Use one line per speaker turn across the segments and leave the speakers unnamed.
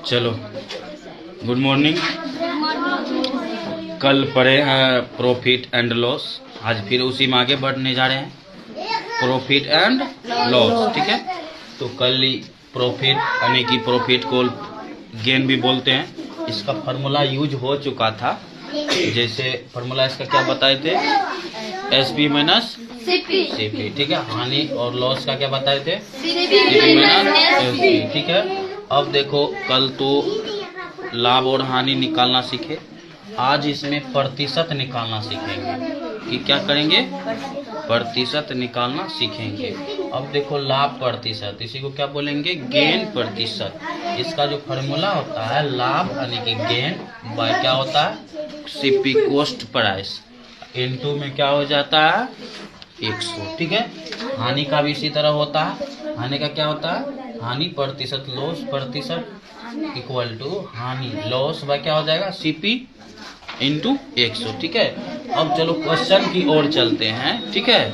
चलो good morning. कल पढ़े हैं प्रॉफिट एंड लॉस, आज फिर उसी में आगे बढ़ने जा रहे हैं। प्रॉफिट एंड लॉस, ठीक है। तो कल प्रॉफिट यानी कि प्रॉफिट को गेन भी बोलते हैं, इसका फार्मूला यूज हो चुका था। जैसे फार्मूला इसका क्या बताए थे, एसपी माइनस सीपी, ठीक है। हानि और लॉस का क्या बताए थे, सीपी माइनस एसपी, ठीक है। अब देखो कल तो लाभ और हानि निकालना सीखे, आज इसमें प्रतिशत निकालना सीखेंगे कि क्या करेंगे, प्रतिशत निकालना सीखेंगे। अब देखो लाभ प्रतिशत, इसी को क्या बोलेंगे, गेन प्रतिशत। इसका जो फॉर्मूला होता है लाभ यानी कि गेन बाय क्या होता है, सीपी कॉस्ट प्राइस इनटू में क्या हो जाता है 100, ठीक है। हानि का भी इसी तरह होता है, हानि का क्या होता है, हानि प्रतिशत लॉस प्रतिशत इक्वल टू हानि लॉस बाय क्या हो जाएगा सीपी इंटू 100, ठीक है। अब चलो क्वेश्चन की ओर चलते हैं, ठीक है।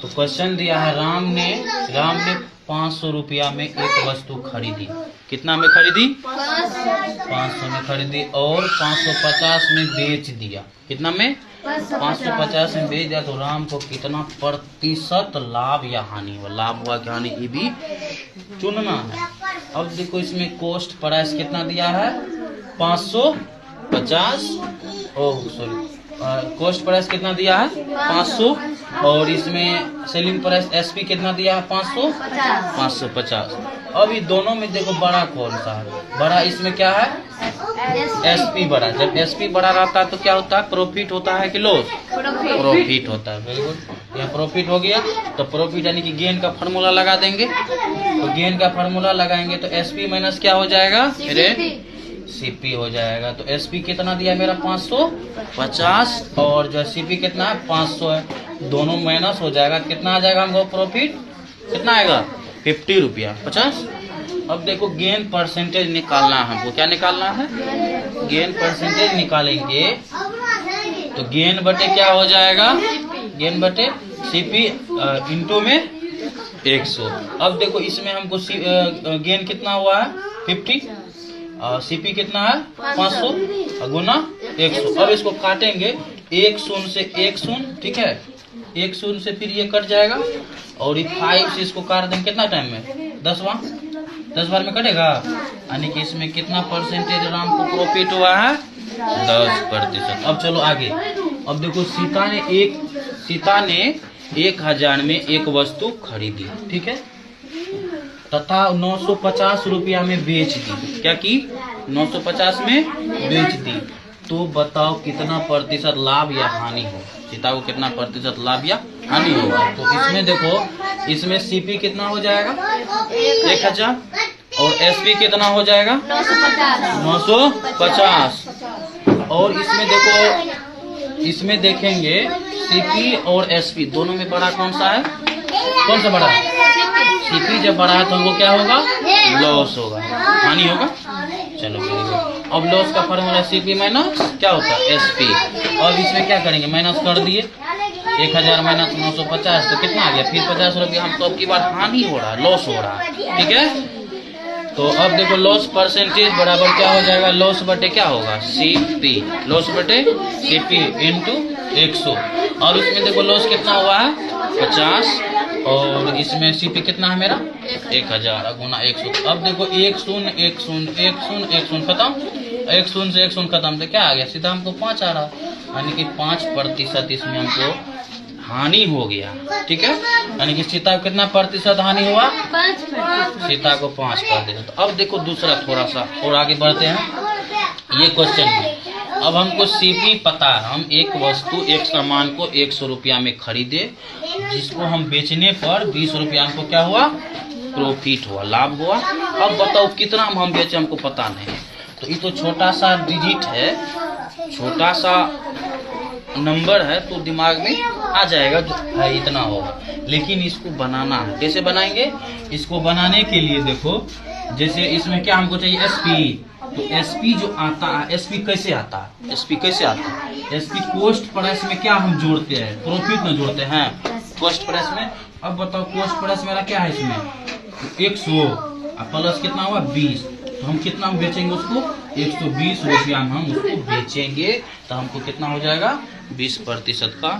तो क्वेश्चन दिया है राम ने 500 रुपया में एक वस्तु खरीदी। कितना में खरीदी, 500 में खरीदी और 550 में बेच दिया। कितना में, 550 में बेच दिया। तो राम को कितना प्रतिशत लाभ या हानि हुआ, लाभ हुआ कि हानि, ये भी चुनना है। अब देखो इसमें कॉस्ट प्राइस कितना दिया है 550, कॉस्ट प्राइस कितना दिया है 500 और इसमें सेलिंग प्राइस एसपी कितना दिया है 550। अब ये दोनों में देखो बड़ा कौन सा है, बड़ा इसमें क्या है एसपी बड़ा। जब एसपी बड़ा रहता है तो क्या होता है, प्रॉफिट होता है कि लॉस, प्रॉफिट होता है। वेरी गुड, यहाँ प्रॉफिट हो गया। तो प्रॉफिट यानी कि गेन का फार्मूला लगा देंगे। तो गेन का फार्मूला लगाएंगे तो एसपी माइनस क्या हो जाएगा, सीपी हो जाएगा। तो एसपी कितना दिया मेरा 550 और जो सीपी कितना है 500 है, दोनों माइनस हो जाएगा। कितना आ जाएगा हमको प्रॉफिट, कितना आएगा 50 रुपया 50। अब देखो गेन परसेंटेज निकालना है हमको, क्या निकालना है, गेन परसेंटेज निकालेंगे। तो गेन बटे क्या हो जाएगा, गेन बटे सीपी इंटू में 100। अब देखो इसमें हमको गेन कितना हुआ है 50, सीपी कितना है 500 गुना 100। अब इसको काटेंगे, 1 शून्य से 1 शून्य, ठीक है, 1 शून्य से फिर ये कट जाएगा और ये 5 से इसको काट देंगे कितना टाइम में, 10 बार में कटेगा। यानी कि इसमें कितना परसेंटेज राम को प्रॉफिट हुआ है 10%। अब चलो आगे। अब देखो सीता ने 1000 में एक वस्तु खरीदी, ठीक है, तथा 950 रुपया में बेच दी। क्या की, 950 में बेच दी। तो बताओ कितना प्रतिशत लाभ या हानि हो, सीता को कितना प्रतिशत लाभ या हानि होगा। तो इसमें देखो, इसमें सीपी कितना हो जाएगा 1000 और एसपी कितना हो जाएगा 950। और इसमें देखो, इसमें देखेंगे सीपी और एसपी दोनों में बड़ा कौन सा है, कौन सा बड़ा है, सीपी जब बड़ा है तो हमको क्या होगा, लॉस होगा, हानि होगा। चलो वेरी गुड। अब लॉस का फॉर्मूला सीपी माइनस क्या होता है एसपी। अब इसमें क्या करेंगे, माइनस कर दिए, 1000 माइनस 950 तो कितना आ गया, फिर 50 रुपया हम तो अब की बार हानि हो रहा है, लॉस हो रहा है, ठीक है। तो अब देखो लॉस परसेंटेज बराबर क्या हो जाएगा, लॉस बटे क्या होगा सीपी, लॉस बटे सीपी इंटू 100। और इसमें देखो लॉस कितना हुआ है 50 और इसमें सीपी कितना है मेरा 1000 गुना 100। अब देखो 1 शून्य 1 शून्य 1 शून्य 1 शून्य खत्म, 1 शून्य से 1 शून्य खत्म, तो क्या आ गया सीधा हमको 5 आ रहा, यानी कि 5% इसमें हमको हानि हो गया, ठीक है। यानी कि सीता को कितना प्रतिशत हानि हुआ, 5%, सीता को 5%। तो अब देखो दूसरा थोड़ा सा और आगे बढ़ते हैं ये क्वेश्चन में। अब हमको सीपी पता है, हम एक वस्तु एक सामान को 100 रुपया में खरीदे, जिसको हम बेचने पर 20 रुपया हमको क्या हुआ, प्रॉफिट हुआ, लाभ हुआ। अब बताओ कितना हम बेचे हमको पता नहीं। तो ये तो छोटा सा डिजिट है, छोटा सा नंबर है, तो दिमाग में आ जाएगा जो है इतना होगा। लेकिन इसको बनाना है, कैसे बनाएंगे, इसको बनाने के लिए देखो, जैसे इसमें क्या हमको चाहिए एसपी। तो एसपी जो आता है, एसपी कैसे आता है, एसपी कैसे आता है, एसपी कॉस्ट प्राइस में क्या हम जोड़ते हैं, प्रॉफिट में जोड़ते हैं कॉस्ट प्राइस में। अब बताओ कॉस्ट प्राइस मेरा क्या है इसमें 100 प्लस कितना हुआ 20, तो हम कितना में बेचेंगे उसको? 120 रुपया में हम उसको बेचेंगे, तो हमको कितना हो जाएगा? 20% का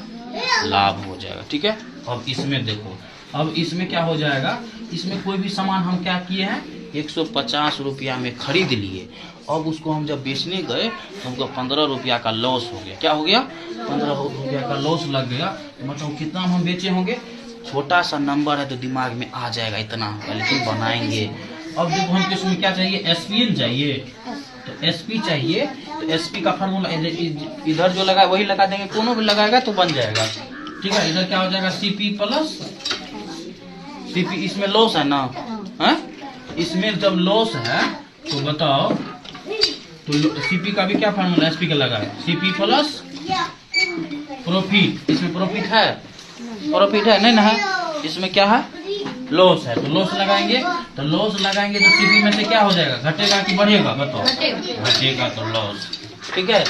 लाभ हो जाएगा। ठीक है। अब इसमें देखो, अब इसमें क्या हो जाएगा, इसमें कोई भी सामान हम क्या किए हैं, 150 रुपया में खरीद लिए, अब उसको हम जब बेचने गए तो हमको 15 रुपया का लॉस हो गया। क्या हो गया? 15 रुपया का लॉस लग गया। तो मतलब कितना हम बेचे होंगे? छोटा सा नंबर है तो दिमाग में आ जाएगा इतना होगा, लेकिन बनाएंगे। अब देखो हमको इसमें क्या चाहिए? एसपीएन चाहिए, तो एसपी चाहिए, तो एसपी का फार्मूला इधर जो लगा वही लगा देंगे, कोनो भी लगाएगा तो बन जाएगा। ठीक है। इधर क्या हो जाएगा? सीपी प्लस सीपी, इसमें लॉस है ना, है? इसमें जब लॉस है तो बताओ, तो सीपी का भी क्या फार्मूला एसपी का लगा है? CP plus profit. इसमें प्रॉफिट है? प्रॉफिट है नहीं ना है, इसमें क्या है? लॉस है। तो लॉस लगाएंगे, तो लॉस लगाएंगे तो सीपी में से क्या हो जाएगा? घटेगा कि बढ़ेगा? बताओ। घटेगा तो लॉस। ठीक है।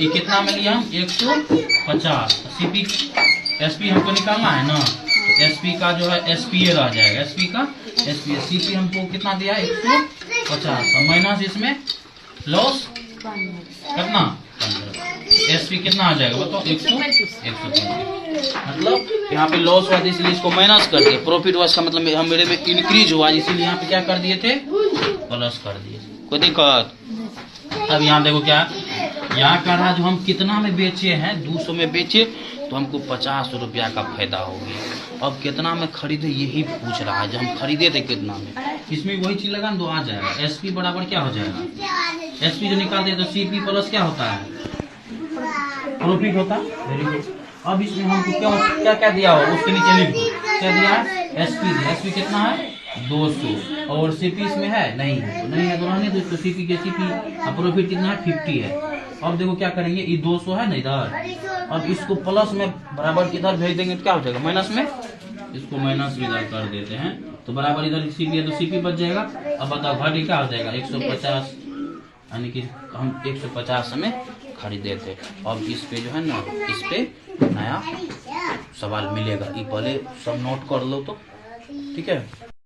ये कितना में लिया हम? 150। सीपी एसपी हमको निकालना है ना, तो एसपी का जो है एसपीए रह जाएगा, एसपी का एसपीए। सीपी हमको कितना दिया? 150 माइनस इसमें लॉस कितना? 15। एसपी कितना आ जाएगा बताओ? 150। मतलब यहाँ पे लॉस हुआ था इसलिए इसको माइनस कर दिए, प्रॉफिट हुआ इसका मतलब हम मेरे में इंक्रीज हुआ, इसीलिए यहाँ पे क्या कर दिए थे? प्लस कर दिए। कोई दिक्कत? अब यहाँ देखो क्या यहाँ कर रहा, जो हम कितना में बेचे हैं, 200 में बेचे तो हमको 50 रुपया का फायदा हो गया। अब कितना में खरीदे यही पूछ रहा है, जब हम खरीदे थे कितना में, इसमें वही चीज लगा ना तो आ जाएगा। एसपी बराबर क्या हो जाएगा? एसपी जो निकालते हैं तो सीपी प्लस क्या होता है? प्रॉफिट होता है। Very good. अब इसमें हमको क्या क्या दिया हो उसके नीचे लिख दो, क्या दिया है? एसपी दिया। एसपी कितना है? 200। और सीपी इसमें है? नहीं है, तो नहीं है तो रहने दो। सीपी के सीपी प्रॉफिट कितना है? 50 है। अब देखो क्या करेंगे, ये 200 है ना इधर, अब इसको प्लस में बराबर किधर भेज देंगे तो क्या हो जाएगा? माइनस में। इसको माइनस इधर कर देते हैं तो बराबर इधर सीपी है तो सीपी बच जाएगा। अब बताओ घाटे क्या हो जाएगा? 150, यानी कि हम 150 में खरीदे थे। अब इस पे जो है ना, इस पे नया सवाल मिलेगा, ये पहले सब नोट कर लो तो। ठीक है।